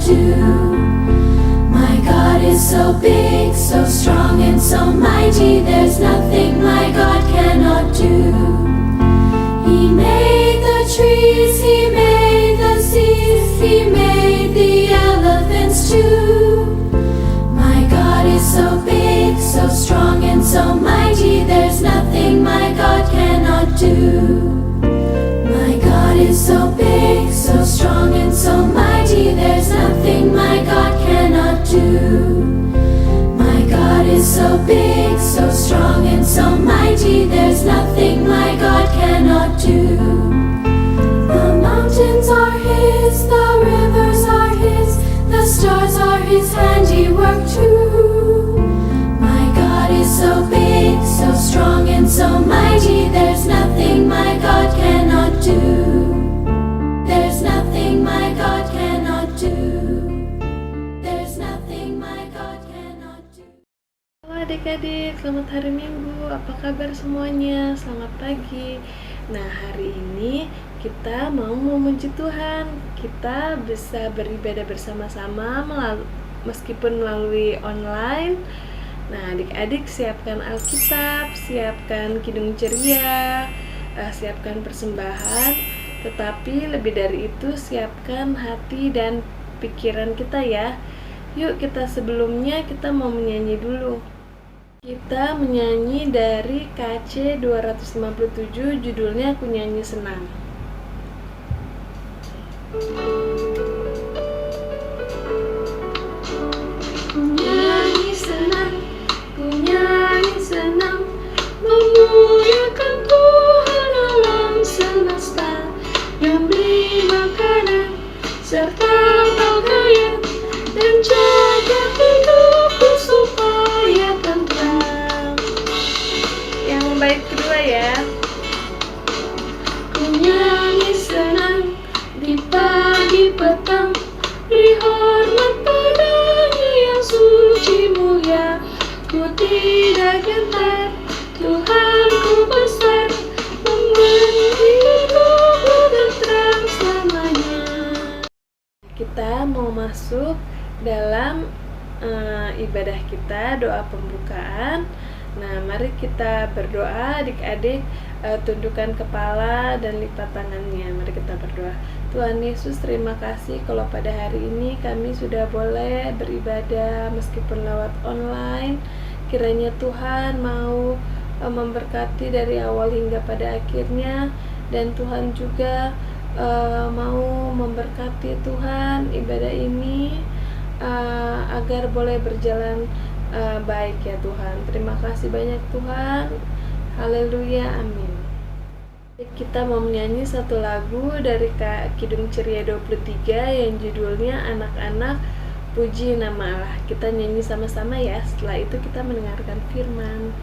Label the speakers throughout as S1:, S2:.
S1: do. My God is so big, so strong and so mighty, there's nothing my God cannot do. He made the trees, He made the seas, He made the elephants too. My God is so big, so strong and so mighty, there's nothing my God cannot do. My God is so big, so strong and so mighty, there's nothing my God cannot do. My God is so big, so strong and so mighty, there's nothing my God cannot do. The mountains are His, the rivers are His, the stars are His handiwork too. My God is so big, so strong and so mighty, there's nothing my God cannot do. There's nothing my God cannot do. There's nothing my God cannot do.
S2: Halo adik-adik, selamat hari Minggu. Apa kabar semuanya? Selamat pagi. Nah, hari ini kita mau memuji Tuhan. Kita bisa beribadah bersama-sama meskipun melalui online. Nah, adik-adik siapkan Alkitab, siapkan kidung ceria, siapkan persembahan. Tetapi lebih dari itu, siapkan hati dan pikiran kita ya. Yuk sebelumnya kita mau menyanyi dulu. Kita menyanyi dari KC 257, judulnya Aku Nyanyi Senang. Ku nyanyi senang, ku nyanyi senang, memuliakan Tuhan alam semesta, yang beri makanan serta pakaian dan jaga hidupku supaya tentram. Yang bait kedua ya. Ku nyanyi senang di pagi petang, beri hormat padanya yang suci mulia. Ku tidak gentar, Tuhanku besar, memberi hidupku tentram selamanya. Kita mau masuk dalam ibadah kita, doa pembukaan. Nah, mari kita berdoa adik-adik, tundukkan kepala dan lipat tangannya. Mari kita berdoa. Tuhan Yesus, terima kasih kalau pada hari ini kami sudah boleh beribadah meskipun lewat online. Kiranya Tuhan mau memberkati dari awal hingga pada akhirnya, dan Tuhan juga mau memberkati Tuhan ibadah ini agar boleh berjalan baik ya Tuhan. Terima kasih banyak Tuhan. Haleluya, amin. Kita mau menyanyi satu lagu dari Kidung Ceria 23 yang judulnya Anak-anak Puji Nama Allah. Kita nyanyi sama-sama ya. Setelah itu kita mendengarkan firman.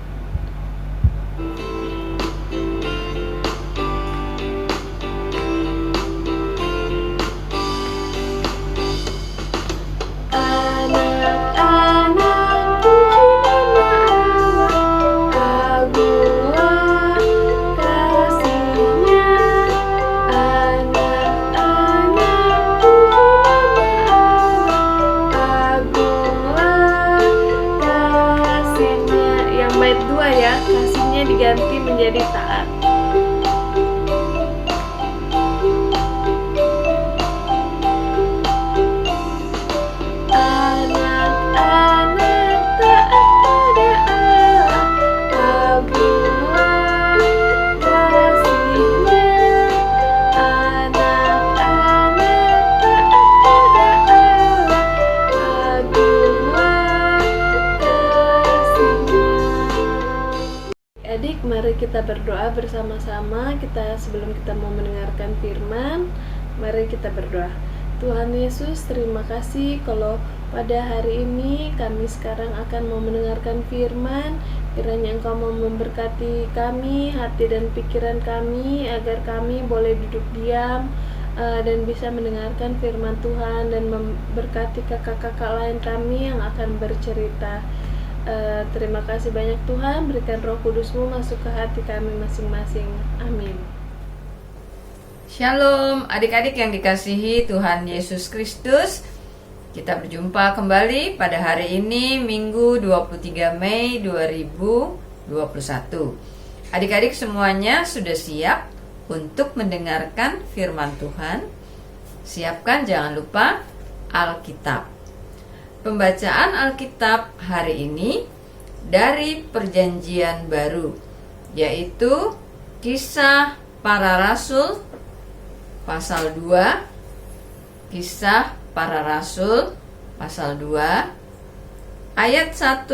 S2: Kasihnya diganti menjadi taat. Anak-anak taat pada Allah, agunglah kasihnya. Anak-anak taat pada Allah, agunglah kasihnya. Adik, mari kita berdoa bersama-sama. Sebelum kita mau mendengarkan firman, mari kita berdoa. Tuhan Yesus, terima kasih kalau pada hari ini kami sekarang akan mau mendengarkan firman. Kiranya Engkau mau memberkati kami, hati dan pikiran kami, agar kami boleh duduk diam dan bisa mendengarkan firman Tuhan, dan memberkati kakak-kakak lain kami yang akan bercerita. Terima kasih banyak Tuhan, berikan Roh Kudus-Mu masuk ke hati kami masing-masing. Amin.
S3: Shalom adik-adik yang dikasihi Tuhan Yesus Kristus. Kita berjumpa kembali pada hari ini, Minggu 23 Mei 2021. Adik-adik semuanya sudah siap untuk mendengarkan firman Tuhan? Siapkan jangan lupa Alkitab. Pembacaan Alkitab hari ini dari Perjanjian Baru, yaitu Kisah Para Rasul pasal 2, Kisah Para Rasul pasal 2 ayat 1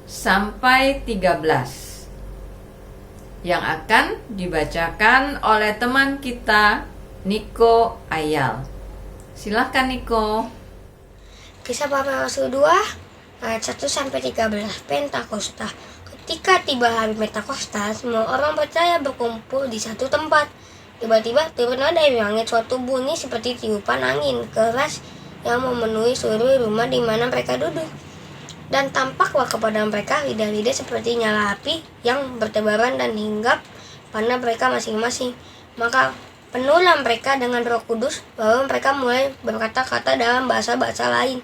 S3: sampai 13 yang akan dibacakan oleh teman kita Niko Ayal. Silahkan Niko.
S4: Kisah Para Rasul 2 ayat 1 sampai 13. Pentakosta. Ketika tiba hari Pentakosta, semua orang percaya berkumpul di satu tempat. Tiba-tiba turunlah dari langit suatu bunyi seperti tiupan angin keras yang memenuhi seluruh rumah di mana mereka duduk. Dan tampaklah kepada mereka lidah-lidah seperti nyala api yang bertebaran dan hinggap pada mereka masing-masing. Maka penuhlah mereka dengan Roh Kudus, lalu mereka mulai berkata-kata dalam bahasa-bahasa lain,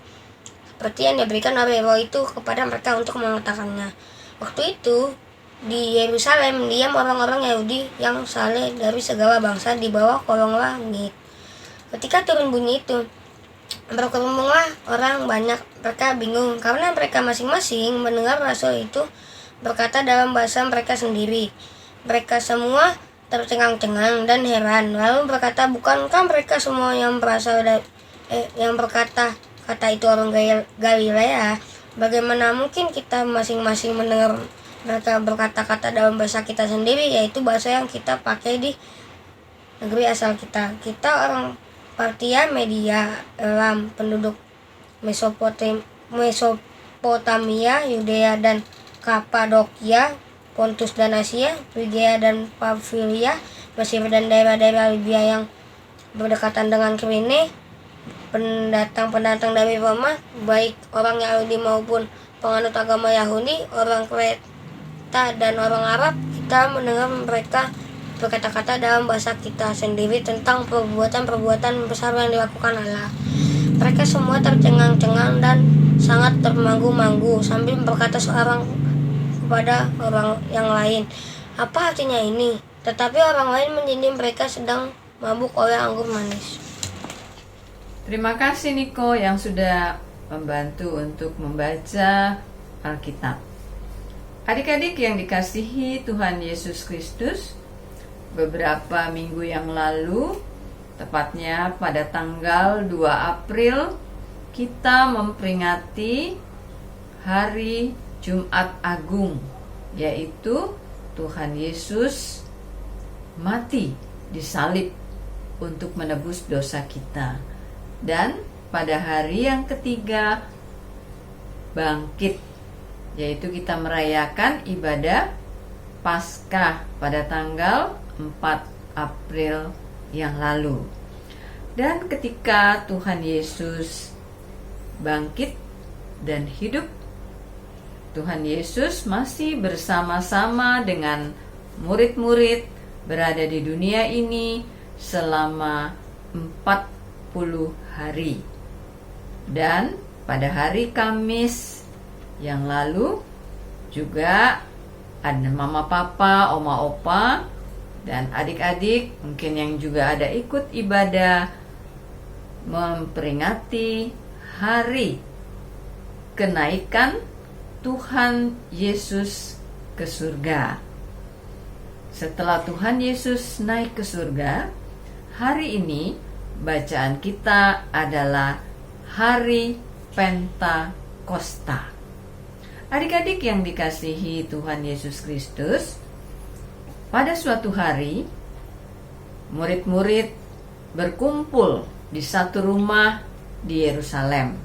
S4: seperti yang diberikan oleh Roh itu kepada mereka untuk mengatakannya. Waktu itu di Yerusalem diam orang-orang Yahudi yang saleh dari segala bangsa di bawah kolong langit. Ketika turun bunyi itu, berkerumunlah orang banyak. Mereka bingung karena mereka masing-masing mendengar rasul itu berkata dalam bahasa mereka sendiri. Mereka semua tercengang-cengang dan heran, lalu berkata, bukankah mereka semua yang berasal dari yang berkata kata itu orang Galilea? Bagaimana mungkin kita masing-masing mendengar mereka berkata-kata dalam bahasa kita sendiri, yaitu bahasa yang kita pakai di negeri asal kita. Kita orang Partia, Media, Elam, penduduk Mesopotamia, Yudea dan Kapadokia, Pontus dan Asia, Frigia dan Pamfilia, Mesir dan daerah-daerah Libya yang berdekatan dengan Kirene, pendatang-pendatang dari Roma, baik orang Yahudi maupun penganut agama Yahudi, orang Kreta dan orang Arab. Kita mendengar mereka berkata-kata dalam bahasa kita sendiri tentang perbuatan-perbuatan besar yang dilakukan Allah. Mereka semua tercengang-cengang dan sangat termanggu-manggu sambil berkata seorang kepada orang yang lain, apa artinya ini? Tetapi orang lain menjadi mereka sedang mabuk oleh anggur manis.
S3: Terima kasih Niko yang sudah membantu untuk membaca Alkitab. Adik-adik yang dikasihi Tuhan Yesus Kristus, beberapa minggu yang lalu, tepatnya pada tanggal 2 April, kita memperingati hari Jumat Agung, yaitu Tuhan Yesus mati disalib untuk menebus dosa kita. Dan pada hari yang ketiga bangkit, yaitu kita merayakan ibadah Paskah pada tanggal 4 April yang lalu. Dan ketika Tuhan Yesus bangkit dan hidup, Tuhan Yesus masih bersama-sama dengan murid-murid berada di dunia ini selama 40 hari. Dan pada hari Kamis yang lalu juga ada mama papa, oma opa, dan adik-adik mungkin yang juga ada ikut ibadah memperingati hari kenaikan Tuhan Yesus ke surga. Setelah Tuhan Yesus naik ke surga, hari ini bacaan kita adalah hari Pentakosta. Adik-adik yang dikasihi Tuhan Yesus Kristus, pada suatu hari murid-murid berkumpul di satu rumah di Yerusalem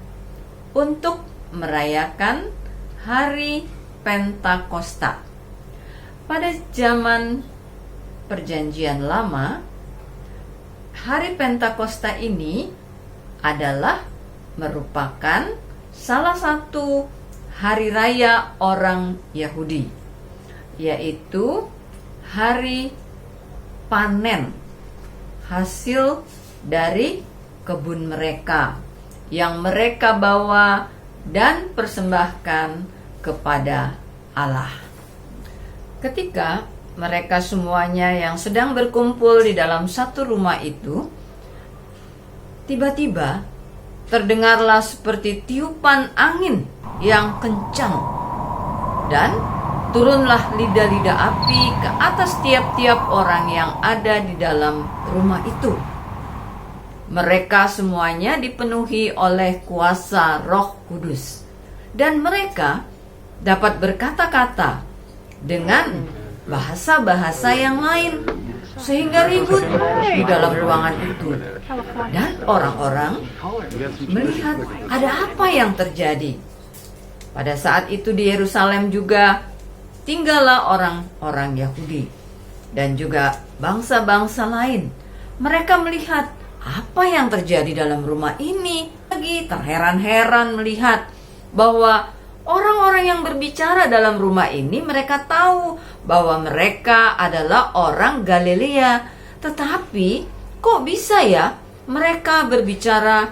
S3: untuk merayakan hari Pentakosta. Pada zaman Perjanjian Lama, hari Pentakosta ini adalah merupakan salah satu hari raya orang Yahudi, yaitu hari panen hasil dari kebun mereka. yang mereka bawa dan persembahkan kepada Allah. Ketika mereka semuanya yang sedang berkumpul di dalam satu rumah itu, tiba-tiba terdengarlah seperti tiupan angin yang kencang, dan turunlah lidah-lidah api ke atas tiap-tiap orang yang ada di dalam rumah itu. Mereka semuanya dipenuhi oleh kuasa Roh Kudus, dan mereka dapat berkata-kata dengan bahasa-bahasa yang lain, sehingga ribut di dalam ruangan itu. Dan orang-orang melihat ada apa yang terjadi. Pada saat itu di Yerusalem juga tinggallah orang-orang Yahudi dan juga bangsa-bangsa lain. Mereka melihat apa yang terjadi dalam rumah ini. Lagi terheran-heran melihat bahwa orang-orang yang berbicara dalam rumah ini, mereka tahu bahwa mereka adalah orang Galilea. Tetapi kok bisa ya mereka berbicara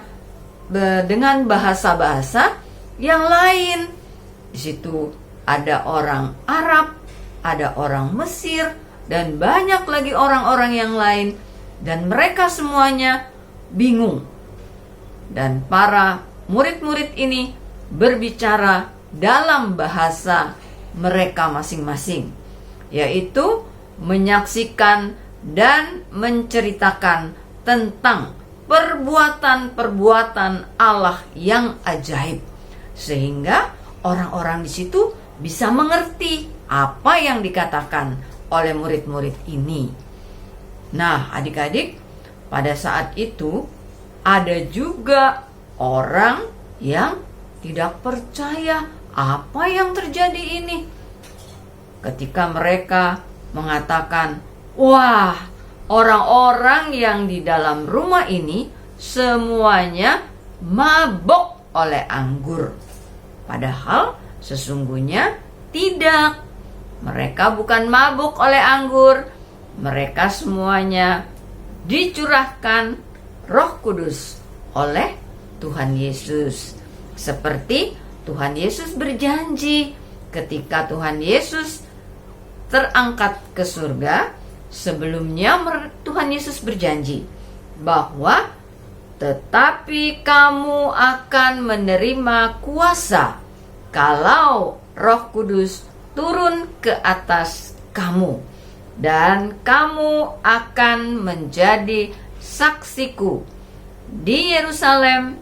S3: dengan bahasa-bahasa yang lain? Di situ ada orang Arab, ada orang Mesir, dan banyak lagi orang-orang yang lain. Dan mereka semuanya bingung. Dan para murid-murid ini berbicara dalam bahasa mereka masing-masing, yaitu menyaksikan dan menceritakan tentang perbuatan-perbuatan Allah yang ajaib, sehingga orang-orang di situ bisa mengerti apa yang dikatakan oleh murid-murid ini. Nah, adik-adik, pada saat itu ada juga orang yang tidak percaya apa yang terjadi ini. Ketika mereka mengatakan, wah, orang-orang yang di dalam rumah ini semuanya mabok oleh anggur. Padahal sesungguhnya tidak. Mereka bukan mabuk oleh anggur. Mereka semuanya dicurahkan Roh Kudus oleh Tuhan Yesus. Seperti Tuhan Yesus berjanji ketika Tuhan Yesus terangkat ke surga. Sebelumnya Tuhan Yesus berjanji bahwa tetapi kamu akan menerima kuasa kalau Roh Kudus turun ke atas kamu, dan kamu akan menjadi saksiku di Yerusalem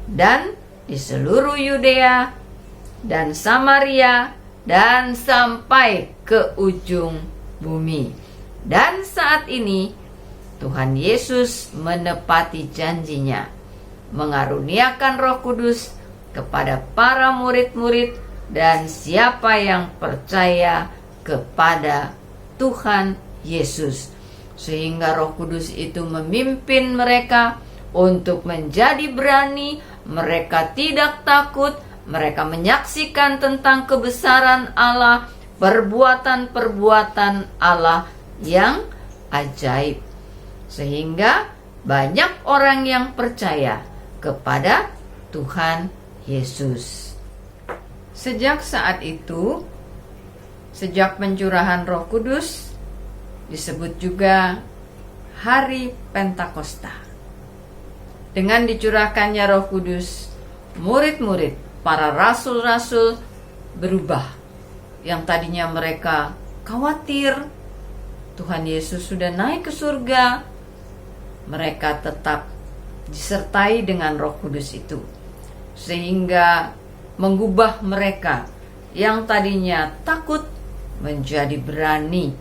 S3: dan di seluruh Yudea dan Samaria dan sampai ke ujung bumi. Dan saat ini Tuhan Yesus menepati janjinya, mengaruniakan Roh Kudus kepada para murid-murid dan siapa yang percaya kepada Tuhan Yesus, sehingga Roh Kudus itu memimpin mereka untuk menjadi berani. Mereka tidak takut. Mereka menyaksikan tentang kebesaran Allah, perbuatan-perbuatan Allah yang ajaib, sehingga banyak orang yang percaya kepada Tuhan Yesus. Sejak saat itu, sejak pencurahan Roh Kudus, disebut juga Hari Pentakosta. Dengan dicurahkannya Roh Kudus, murid-murid, para rasul-rasul berubah. Yang tadinya mereka khawatir Tuhan Yesus sudah naik ke surga, mereka tetap disertai dengan Roh Kudus itu, sehingga mengubah mereka yang tadinya takut menjadi berani.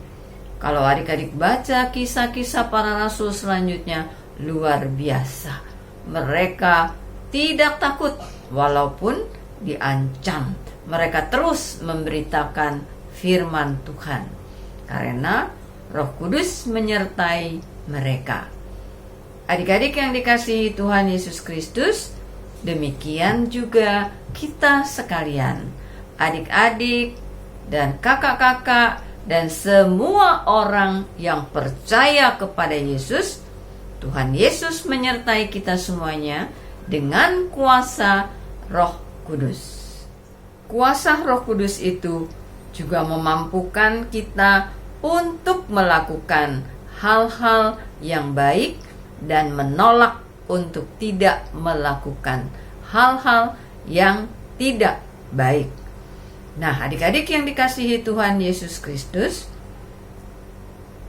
S3: Kalau adik-adik baca kisah-kisah para rasul selanjutnya, luar biasa. Mereka tidak takut walaupun diancam. Mereka terus memberitakan firman Tuhan karena Roh Kudus menyertai mereka. Adik-adik yang dikasihi Tuhan Yesus Kristus, demikian juga kita sekalian, adik-adik dan kakak-kakak dan semua orang yang percaya kepada Yesus. Tuhan Yesus menyertai kita semuanya dengan kuasa Roh Kudus. Kuasa Roh Kudus itu juga memampukan kita untuk melakukan hal-hal yang baik dan menolak untuk tidak melakukan hal-hal yang tidak baik. Nah, adik-adik yang dikasihi Tuhan Yesus Kristus,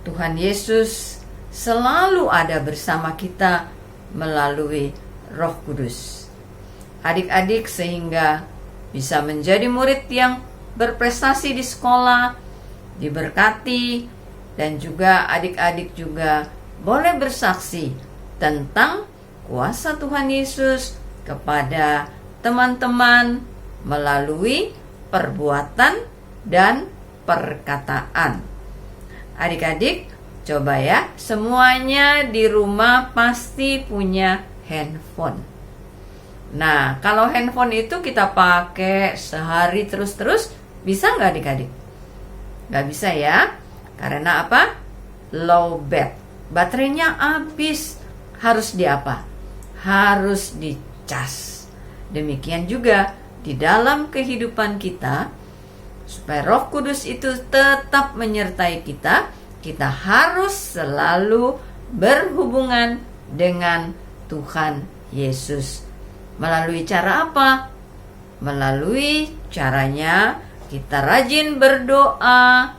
S3: Tuhan Yesus selalu ada bersama kita melalui Roh Kudus. Adik-adik sehingga bisa menjadi murid yang berprestasi di sekolah, diberkati, dan juga adik-adik juga boleh bersaksi tentang kuasa Tuhan Yesus kepada teman-teman melalui perbuatan dan perkataan. Adik-adik, coba ya, semuanya di rumah pasti punya handphone. Nah, kalau handphone itu kita pakai sehari terus-terus, bisa nggak adik-adik? Nggak bisa ya, karena apa? Low bat, baterainya habis. Harus di apa? Harus dicas. Demikian juga di dalam kehidupan kita, supaya Roh Kudus itu tetap menyertai kita, kita harus selalu berhubungan dengan Tuhan Yesus. Melalui cara apa? Melalui caranya kita rajin berdoa,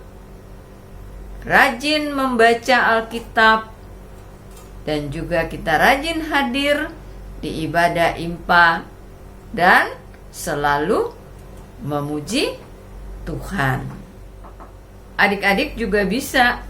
S3: rajin membaca Alkitab, dan juga kita rajin hadir di ibadah IMPA dan selalu memuji Tuhan. Adik-adik juga bisa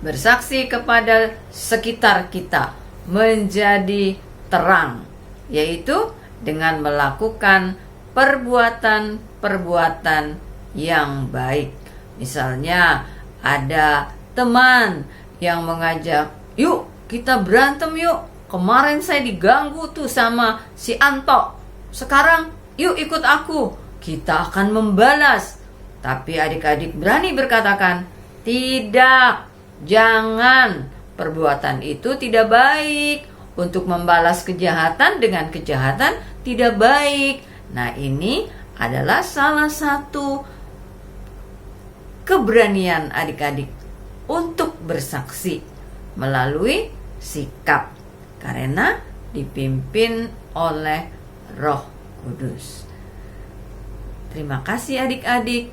S3: bersaksi kepada sekitar kita menjadi terang, yaitu dengan melakukan perbuatan-perbuatan yang baik. Misalnya ada teman yang mengajak, yuk kita berantem yuk. Kemarin saya diganggu tuh sama si Anto. Sekarang yuk ikut aku. Kita akan membalas. Tapi adik-adik berani berkatakan, tidak, jangan. Perbuatan itu tidak baik. Untuk membalas kejahatan dengan kejahatan tidak baik. Nah, ini adalah salah satu keberanian adik-adik untuk bersaksi melalui sikap, karena dipimpin oleh Roh Kudus. Terima kasih adik-adik,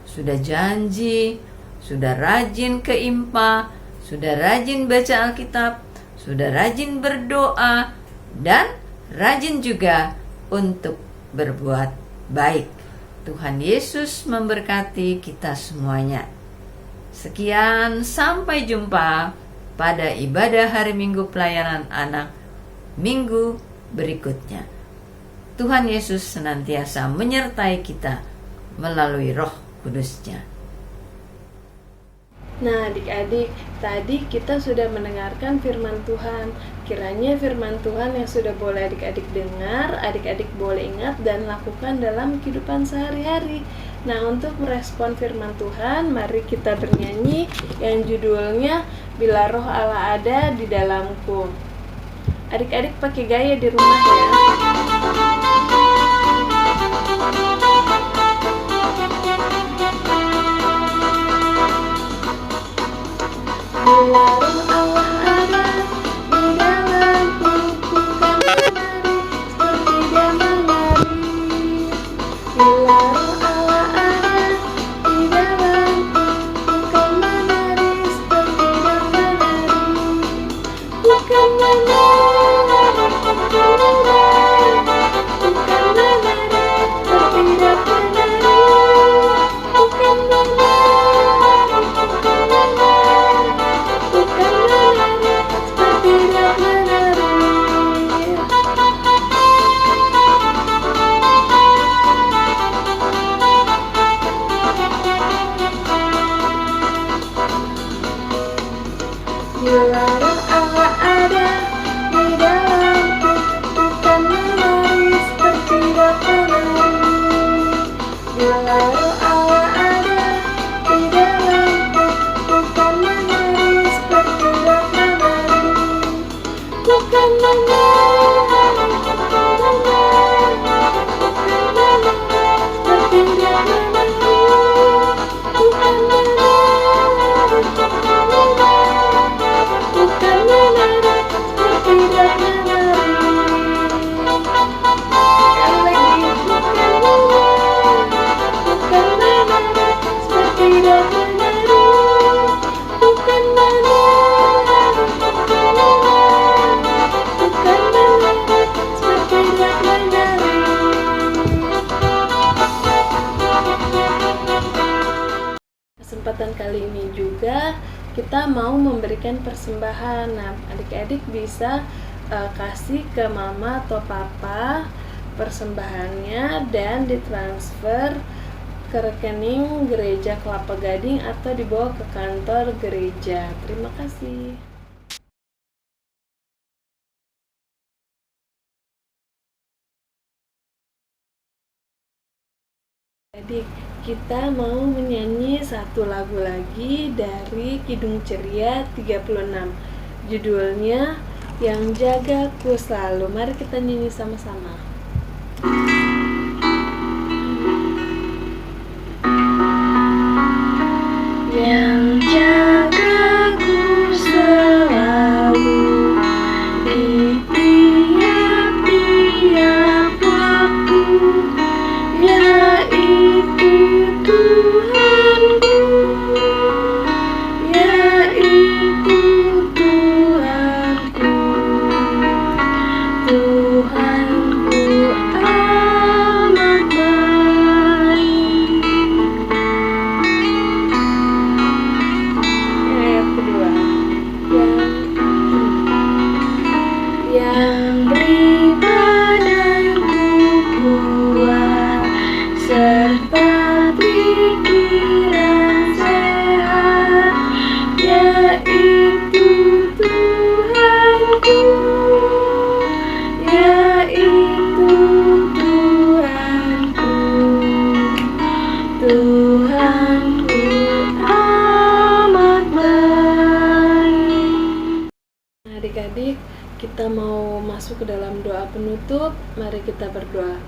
S3: sudah janji, sudah rajin ke IMPA, sudah rajin baca Alkitab, sudah rajin berdoa, dan rajin juga untuk berbuat baik. Tuhan Yesus memberkati kita semuanya. Sekian, sampai jumpa pada ibadah hari Minggu pelayanan anak minggu berikutnya. Tuhan Yesus senantiasa menyertai kita melalui Roh Kudus-Nya.
S2: Nah, adik-adik, tadi kita sudah mendengarkan firman Tuhan. Kiranya firman Tuhan yang sudah boleh adik-adik dengar, adik-adik boleh ingat dan lakukan dalam kehidupan sehari-hari. Nah, untuk merespon firman Tuhan, mari kita bernyanyi yang judulnya Bila Roh Allah Ada di Dalamku. Adik-adik pakai gaya di rumah ya. Bila Roh Allah ada di dalamku, bukan menari seperti dia menari. Bila Roh Allah ada di dalamku, bukan menari seperti dia menari. Bukan menari, bukan menari, bukan menari seperti dia menari. Bukan menari, bukan menari, bukan menari seperti dia menari. Bila Roh Allah ada di dalamku, bukan menari seperti dia menari. Bila Roh Allah ada di dalamku, bukan menari seperti dia menari. Bukan menari, kesempatan kali ini juga kita mau memberikan persembahan. Nah, adik-adik bisa kasih ke mama atau papa persembahannya dan ditransfer ke rekening gereja Kelapa Gading atau dibawa ke kantor gereja. Terima kasih. Adik, kita mau menyanyi satu lagu lagi dari Kidung Ceria 36. Judulnya Yang Jagaku Selalu. Mari kita nyanyi sama-sama. Yang jagaku selalu di tiap-tiap waktu, yaitu Tuhanku, yaitu Tuhanku, Tuhanku amat baik. Ayat kedua, yang beri badanku kuat serta pikiran sehat, yaitu Tuhanku, yaitu Tuhanku, Tuhanku amat baik. Adik-adik, kita mau masuk ke dalam doa penutup. Mari kita berdoa.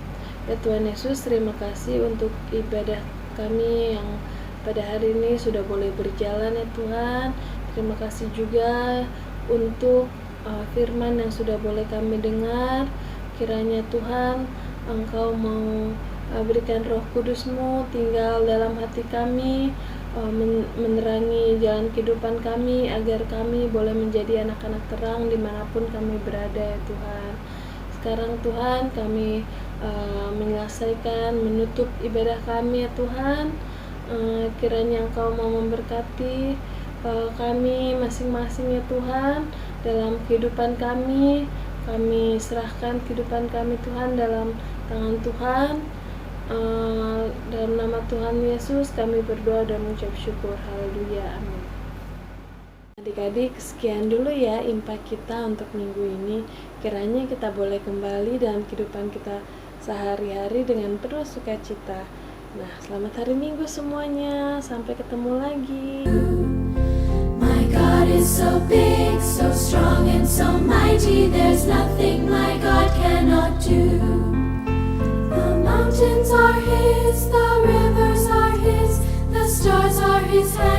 S2: Ya Tuhan Yesus, terima kasih untuk ibadah kami yang pada hari ini sudah boleh berjalan ya Tuhan. Terima kasih juga untuk firman yang sudah boleh kami dengar. Kiranya Tuhan, Engkau mau berikan Roh Kudus-Mu tinggal dalam hati kami, menerangi jalan kehidupan kami, agar kami boleh menjadi anak-anak terang dimanapun kami berada ya Tuhan. Sekarang Tuhan, kami menyelesaikan, menutup ibadah kami ya Tuhan. Kiranya Engkau mau memberkati kami masing-masing ya Tuhan dalam kehidupan kami. Kami serahkan kehidupan kami Tuhan dalam tangan Tuhan. Dalam nama Tuhan Yesus kami berdoa dan mengucap syukur. Haleluya, amin. Adik-adik, sekian dulu ya impact kita untuk minggu ini. Kiranya kita boleh kembali dalam kehidupan kita sehari-hari dengan penuh sukacita. Nah, selamat hari Minggu semuanya. Sampai ketemu lagi.
S1: My God is so big, so strong and so mighty. There's nothing my God cannot do. The mountains are His, the rivers are His, the stars are His hands.